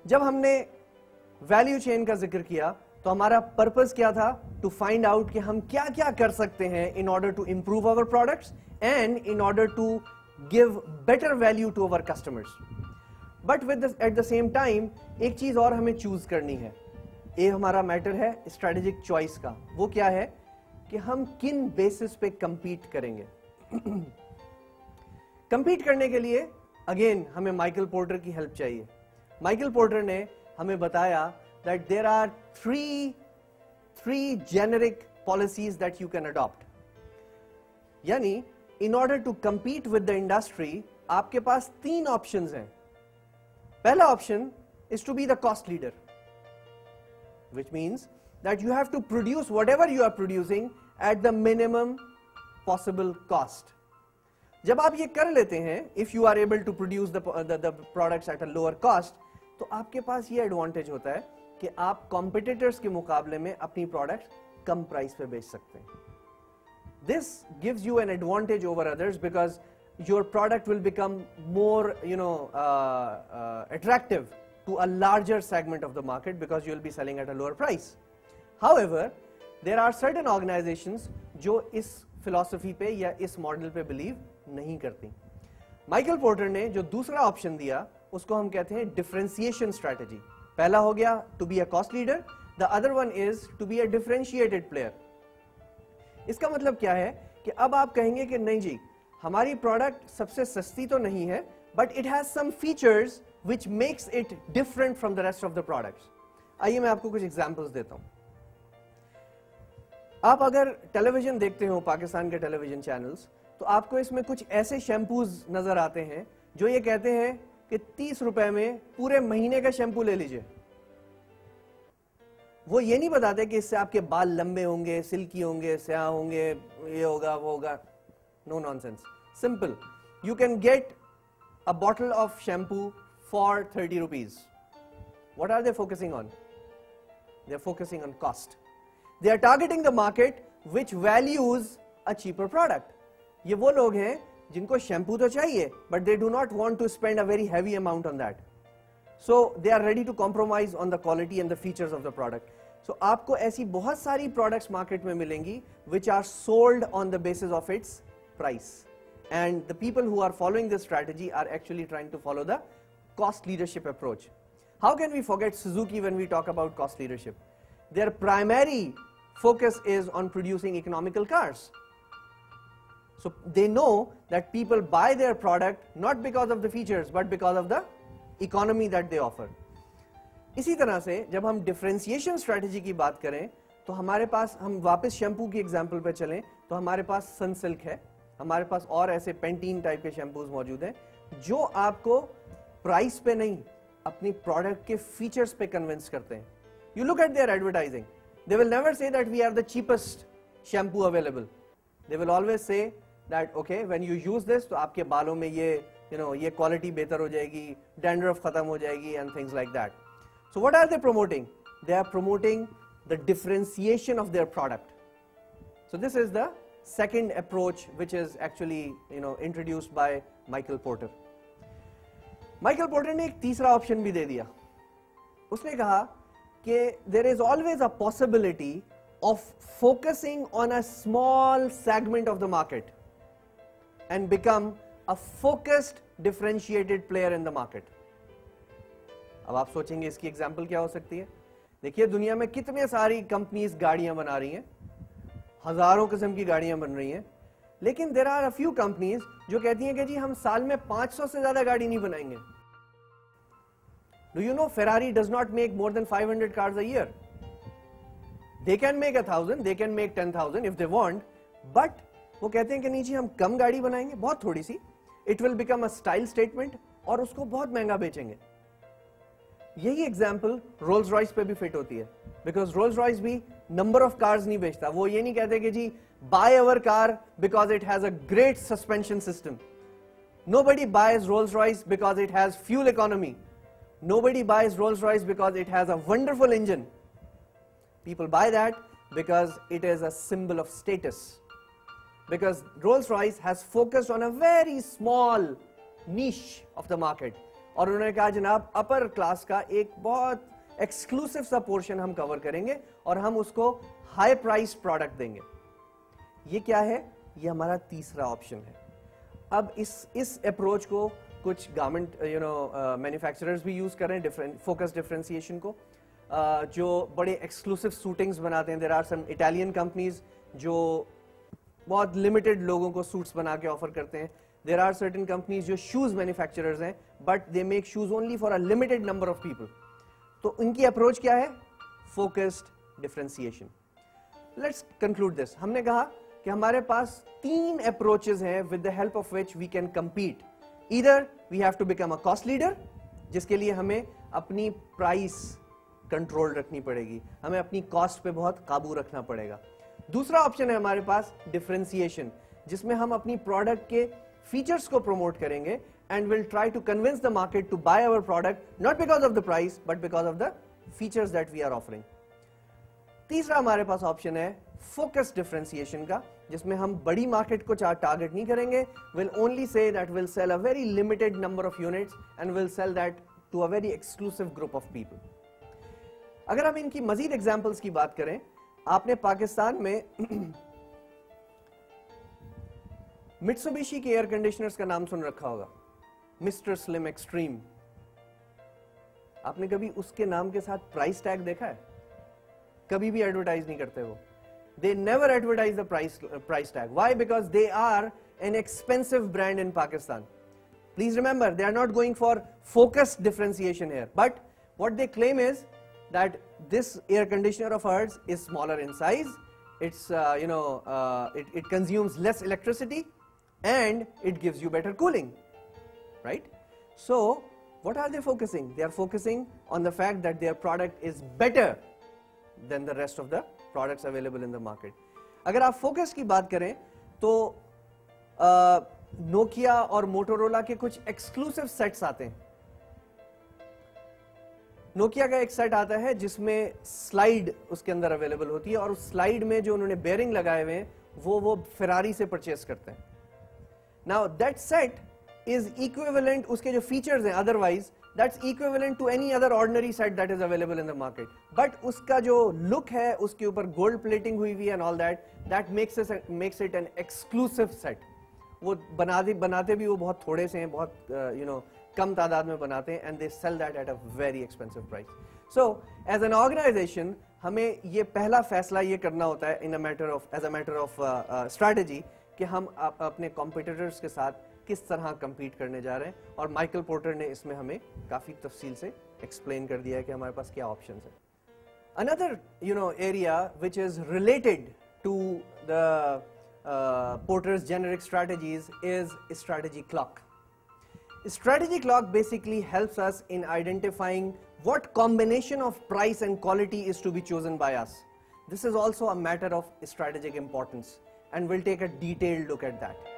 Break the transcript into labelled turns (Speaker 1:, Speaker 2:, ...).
Speaker 1: जब हमने value chain का जिक्र किया तो हमारा पर्पस क्या था? टू फाइंड आउट कि हम क्या क्या कर सकते हैं in order to improve our products and in order to give better value to our customers. But with at the same time एक चीज और हमें चूज करनी है. ये हमारा मैटर है स्ट्रेटेजिक चॉइस का. वो क्या है कि हम किन बेसिस पे कंपीट करेंगे. कंपीट करने के लिए अगेन हमें माइकल पोर्टर की हेल्प चाहिए. माइकल पोर्टर ने हमें बताया that there are three generic policies that you can adopt. यानी in order to compete with the industry आपके पास 3 ऑप्शंस हैं. पहला option is to be the cost leader, which means that you have to produce whatever you are producing at the minimum possible cost. जब आप ये कर लेते हैं, if you are able to produce the products at a lower cost, तो आपके पास ये advantage होता है कि आप कॉम्पिटिटर्स के मुकाबले में अपनी प्रोडक्ट कम प्राइस पे बेच सकते हैं. This gives you an advantage over others because your product will become more, attractive to a larger segment of the market because you will be selling at a lower price. However, there are certain organizations जो इस philosophy पे या इस model पे believe नहीं करती. Michael Porter ने जो दूसरा ऑप्शन दिया उसको हम कहते हैं differentiation strategy. पहला हो गया to be a cost leader, the other one is to be a differentiated player. इसका मतलब क्या है कि अब आप कहेंगे कि नहीं जी, हमारी प्रोडक्ट सबसे सस्ती तो नहीं है, but it has some features which makes it different from the rest of the products. आइए मैं आपको कुछ एग्जांपल्स देता हूं. आप अगर टेलीविजन देखते हो, पाकिस्तान के टेलीविजन चैनल्स, तो आपको इसमें कुछ ऐसे शैम्पूज नजर आते हैं जो ये कहते हैं कि 30 रुपए में पूरे महीने का शैम्पू ले लीजिए. वो ये नहीं बताते कि इससे आपके बाल लंबे होंगे, सिल्की होंगे, स्याह होंगे, ये होगा वो होगा. No nonsense. Simple. You can get a bottle of shampoo for 30 rupees. What are they focusing on? They are focusing on cost. They are targeting the market which values a cheaper product. ये वो लोग हैं जिनको shampoo तो चाहिए, but they do not want to spend a very heavy amount on that. So they are ready to compromise on the quality and the features of the product. So आपको ऐसी बहुत सारी products market में मिलेंगी which are sold on the basis of its price. And the people who are following this strategy are actually trying to follow the cost leadership approach. How can we forget Suzuki when we talk about cost leadership? Their primary focus is on producing economical cars. So they know that people buy their product not because of the features but because of the economy that they offer. इसी तरह से जब हम differentiation strategy की बात करें तो हमारे पास, हम वापस शैम्पू की एग्जाम्पल पे चलें तो हमारे पास सनसिल्क है, हमारे पास और ऐसे पेंटीन टाइप के शैम्पूज मौजूद हैं जो आपको प्राइस पे नहीं अपनी प्रोडक्ट के फीचर्स पे कन्विंस करते हैं. You look at their advertising, they will never say that we are the cheapest shampoo available. They will always say that okay when you use this तो आपके बालों में ये ये क्वालिटी बेहतर हो जाएगी, डैंड्रफ खत्म हो जाएगी and things like that. So what are they promoting? They are promoting the differentiation of their product. So this is the second approach which is actually introduced by Michael Porter. Michael Porter ने एक तीसरा option भी दे दिया. उसने कहा कि there is always a possibility of focusing on a small segment of the market and become a focused differentiated player in the market. अब आप सोचेंगे इसकी एग्जांपल क्या हो सकती है. देखिए दुनिया में कितने सारी कंपनीज गाड़ियां बना रही हैं, हजारों किस्म की गाड़ियां बन रही हैं, लेकिन there are a few companies जो कहती हैं कि जी हम साल में 500 से ज्यादा गाड़ी नहीं बनाएंगे. Do you know Ferrari does not make more than 500 cars a year. They can make 1000, they can make 10,000 if they want, but वो कहते हैं कि नहीं जी हम कम गाड़ी बनाएंगे, बहुत थोड़ी सी, it will become a style statement और उसको बहुत महंगा बेचेंगे. यही एग्जाम्पल रोल्स रॉयस पे भी फिट होती है, बिकॉज रोल्स रॉयस भी नंबर ऑफ कार्स नहीं बेचता. वो ये नहीं कहते कि जी buy our car because it has a great suspension system. Nobody buys Rolls Royce because it has fuel economy. Nobody buys Rolls Royce because it has a wonderful engine. People buy that because it is a symbol of status. Because Rolls-Royce has focused on a very small niche of the market और उन्होंने कहा जनाब upper class का एक बहुत exclusive सा portion हम cover करेंगे और हम उसको हाई प्राइस प्रोडक्ट देंगे। ये क्या है? ये हमारा तीसरा ऑप्शन है। अब इस अप्रोच को कुछ गारमेंट मैन्युफैक्चरर्स भी यूज कर रहे हैं, फोकस डिफरेंशिएशन को, जो बड़े एक्सक्लूसिव सूटिंग्स बनाते हैं। There are some Italian companies जो बहुत लिमिटेड लोगों को सूट्स बना के ऑफर करते हैं। देयर आर सर्टेन कंपनीज जो शूज मैन्युफैक्चरर्स हैं, but they make shoes only for a limited number of people. तो उनकी अप्रोच क्या है? Focused differentiation. Let's conclude this. हमने कहा कि हमारे पास 3 अप्रोचेस हैं with the help of which we can compete. Either we have to become a cost leader, जिसके लिए हमें अपनी प्राइस कंट्रोल रखनी पड़ेगी, हमें अपनी कॉस्ट पे बहुत काबू रखना पड़ेगा। दूसरा ऑप्शन है हमारे पास डिफरेंशिएशन, जिसमें हम अपनी प्रोडक्ट के फीचर्स को प्रमोट करेंगे and will try to convince the market to buy our product, not because of the price but because of the features that we are offering. तीसरा हमारे पास ऑप्शन है फोकस डिफरेंशिएशन का, जिसमें हम बड़ी मार्केट को टारगेट नहीं करेंगे, will only say that will sell a very limited number of units and will sell that to a very exclusive group of people. अगर हम इनकी मजीद एग्जांपल्स की बात करें, आपने पाकिस्तान में मित्सुबिशी के एयर कंडीशनर्स का नाम सुन रखा होगा, मिस्टर स्लिम एक्सट्रीम। आपने कभी उसके नाम के साथ प्राइस टैग देखा है? कभी भी एडवर्टाइज नहीं करते वो। They never advertise the price tag. Why? Because they are an expensive brand in Pakistan. Please remember, they are not going for focused differentiation here. But what they claim is that this air conditioner of ours is smaller in size. It's it consumes less electricity, and it gives you better cooling, right? So what are they focusing? They are focusing on the fact that their product is better than the rest of the products available in the market. अगर आप focus की बात करें तो Nokia और Motorola के कुछ exclusive sets आते हैं। नोकिया का एक सेट आता है जिसमें स्लाइड उसके अंदर अवेलेबल होती है, और उस स्लाइड में जो उन्होंने बेयरिंग लगाए हुए हैं वो फेरारी से परचेस करते हैं। Now that set is equivalent, उसके जो फीचर्स हैं otherwise that's equivalent to any other ordinary set that is available in the market, but उसका जो look है, उसके ऊपर gold plating हुई हुई है and all that, that makes it an exclusive set. वो बनाते भी वो बहुत थोड़े से हैं, बहुत कम तादाद में बनाते हैं, and they sell that at a very expensive price. So as an organization हमें ये पहला फैसला ये करना होता है as a matter of strategy कि हम अपने competitors के साथ किस तरह compete करने जा रहे हैं, और माइकल पोर्टर ने इसमें हमें काफी तफसील से explain कर दिया है कि हमारे पास क्या options हैं। Another area which is related to the Porter's generic strategies is strategy clock. Strategy clock basically helps us in identifying what combination of price and quality is to be chosen by us. This is also a matter of strategic importance, and we'll take a detailed look at that.